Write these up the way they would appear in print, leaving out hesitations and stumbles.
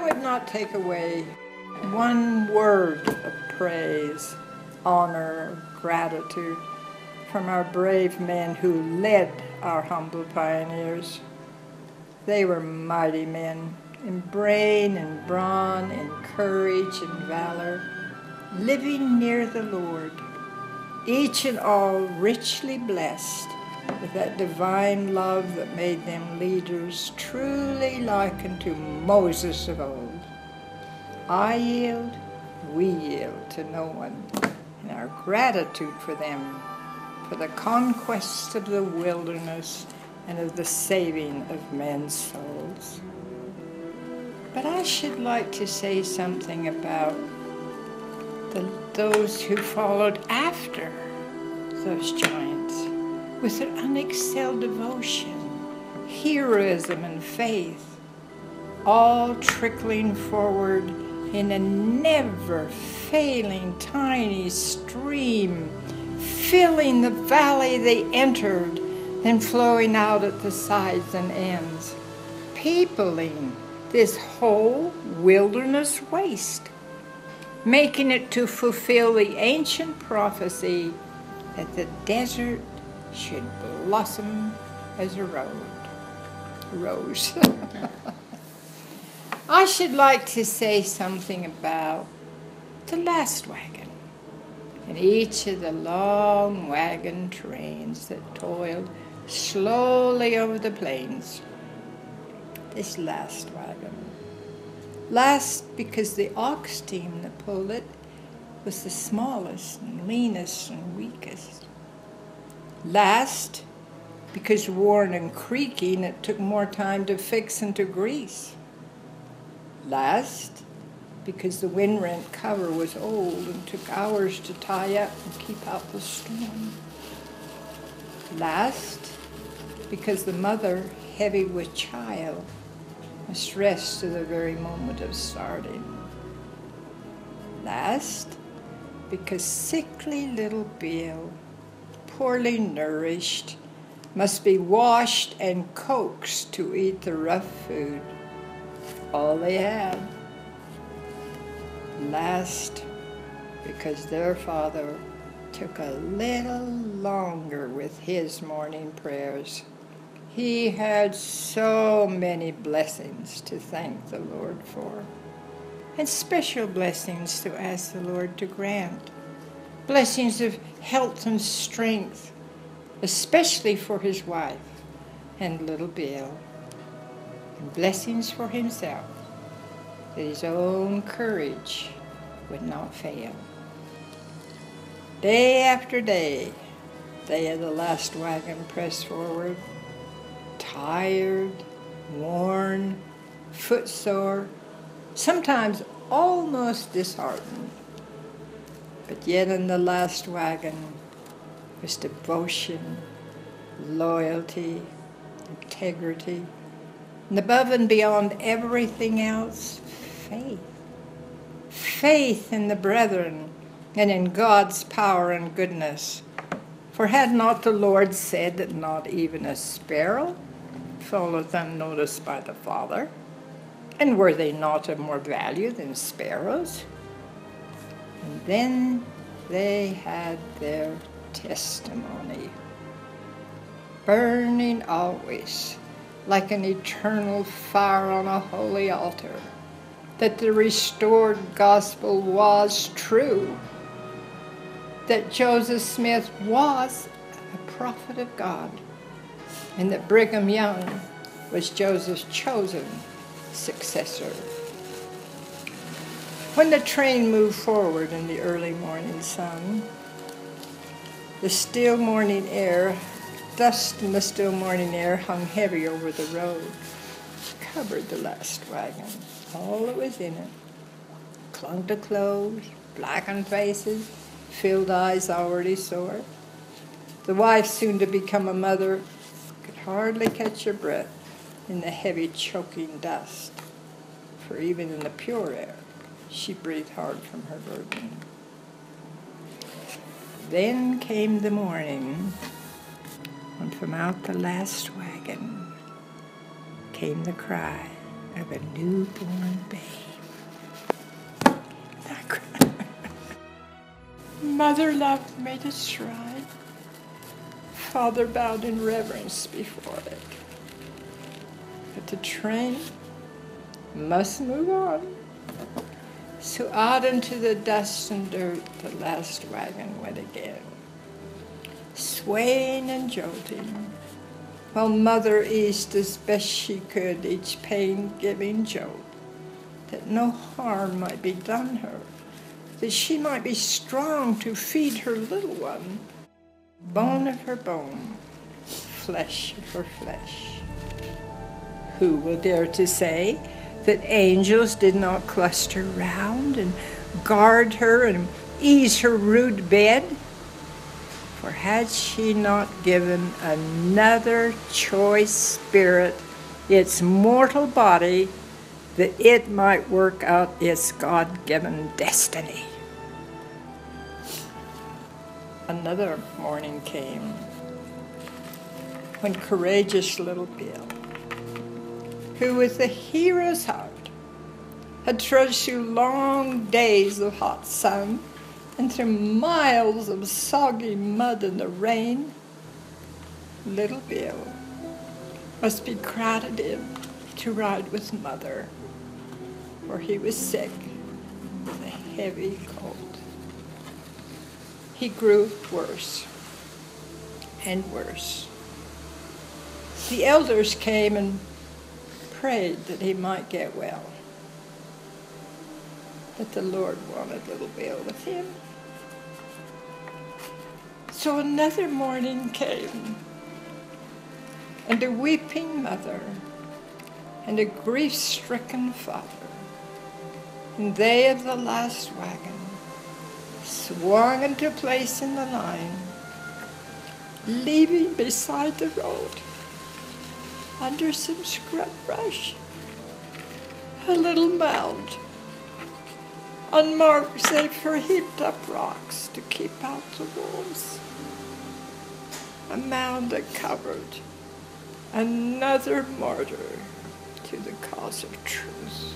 would not take away one word of praise, honor, gratitude from our brave men who led our humble pioneers. They were mighty men, in brain and brawn, in courage and valor, living near the Lord, each and all richly blessed with that divine love that made them leaders truly like unto Moses of old. I yield, we yield to no one, in our gratitude for them, for the conquest of the wilderness and of the saving of men's souls. But I should like to say something about those who followed after those giants with their unexcelled devotion, heroism, and faith, all trickling forward in a never-failing tiny stream, filling the valley they entered, then flowing out at the sides and ends, peopling this whole wilderness waste, making it to fulfill the ancient prophecy that the desert should blossom as a rose. I should like to say something about the last wagon and each of the long wagon trains that toiled slowly over the plains. This last wagon. Last because the ox team that pulled it was the smallest and leanest and weakest. Last because worn and creaking, it took more time to fix and to grease. Last because the wind-rent cover was old and took hours to tie up and keep out the storm. Last because the mother, heavy with child, must rest to the very moment of starting. Last because sickly little Bill, poorly nourished, must be washed and coaxed to eat the rough food, all they have. Last because their father took a little longer with his morning prayers. He had so many blessings to thank the Lord for, and special blessings to ask the Lord to grant. Blessings of health and strength, especially for his wife and little Bill, and blessings for himself, that his own courage would not fail. Day after day, they of the last wagon pressed forward, tired, worn, footsore, sometimes almost disheartened. But yet in the last wagon was devotion, loyalty, integrity, and above and beyond everything else, faith. Faith in the brethren and in God's power and goodness. For had not the Lord said that not even a sparrow falleth unnoticed by the Father? And were they not of more value than sparrows? And then they had their testimony, burning always like an eternal fire on a holy altar, that the restored gospel was true, that Joseph Smith was a prophet of God, and that Brigham Young was Joseph's chosen successor. When the train moved forward in the early morning sun, the still morning air, dust in the still morning air hung heavy over the road, covered the last wagon, all that was in it. Clung to clothes, blackened faces, filled eyes already sore. The wife, soon to become a mother, could hardly catch her breath in the heavy choking dust, for even in the pure air she breathed hard from her burden. Then came the morning, when from out the last wagon came the cry, of a newborn babe. Mother loved me to stride. Father bowed in reverence before it. But the train must move on. So out into the dust and dirt the last wagon went again, swaying and jolting, while Mother eased as best she could each pain-giving jolt, that no harm might be done her, that she might be strong to feed her little one, bone of her bone, flesh of her flesh. Who will dare to say that angels did not cluster round and guard her and ease her rude bed? For had she not given another choice spirit its mortal body, that it might work out its God-given destiny? Another morning came when courageous little Bill, who with a hero's heart had trudged through long days of hot sun and through miles of soggy mud in the rain, little Bill must be crowded in to ride with Mother, for he was sick with a heavy cold. He grew worse and worse. The elders came and prayed that he might get well. But the Lord wanted little Bill with him. So another morning came, and a weeping mother, and a grief-stricken father, and they of the last wagon swung into place in the line, leaving beside the road, under some scrub brush, a little mound, unmarked save for heaped up rocks to keep out the wolves. A mound that covered another martyr to the cause of truth.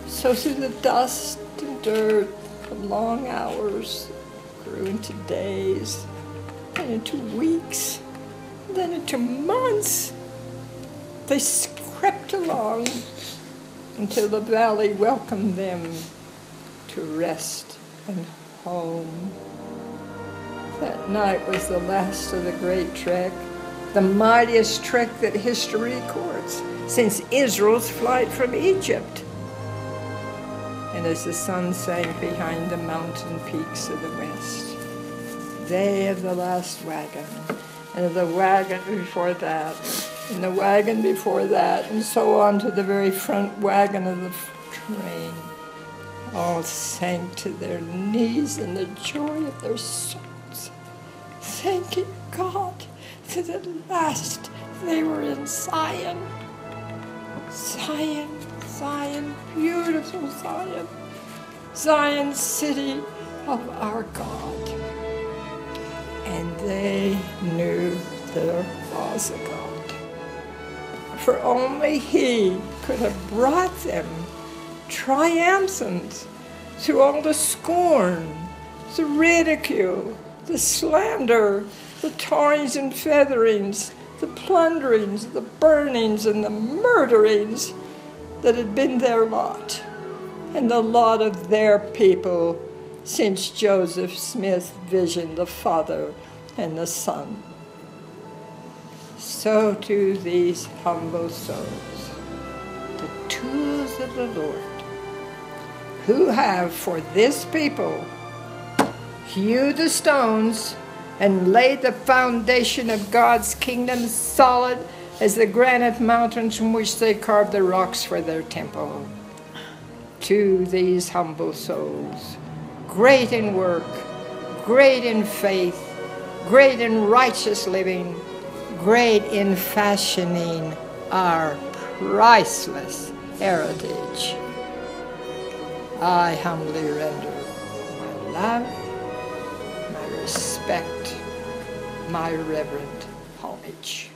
So through the dust and dirt, the long hours grew into days, then into weeks, then into months. They crept along until the valley welcomed them to rest and home. That night was the last of the great trek, the mightiest trek that history records since Israel's flight from Egypt. And as the sun sank behind the mountain peaks of the west, they of the last wagon, and the wagon before that, and the wagon before that, and so on to the very front wagon of the train, all sank to their knees in the joy of their souls, thanking God that at last they were in Zion. Zion, Zion, beautiful Zion, Zion, city of our God. And they knew there was a God. For only He could have brought them triumphant through all the scorn, the ridicule, the slander, the tarrings and featherings, the plunderings, the burnings, and the murderings that had been their lot, and the lot of their people since Joseph Smith visioned the Father and the Son. So to these humble souls, the tools of the Lord, who have for this people hewed the stones and laid the foundation of God's kingdom solid as the granite mountains from which they carved the rocks for their temple. To these humble souls, great in work, great in faith, great in righteous living, great in fashioning our priceless heritage, I humbly render my love, my respect, my reverent homage.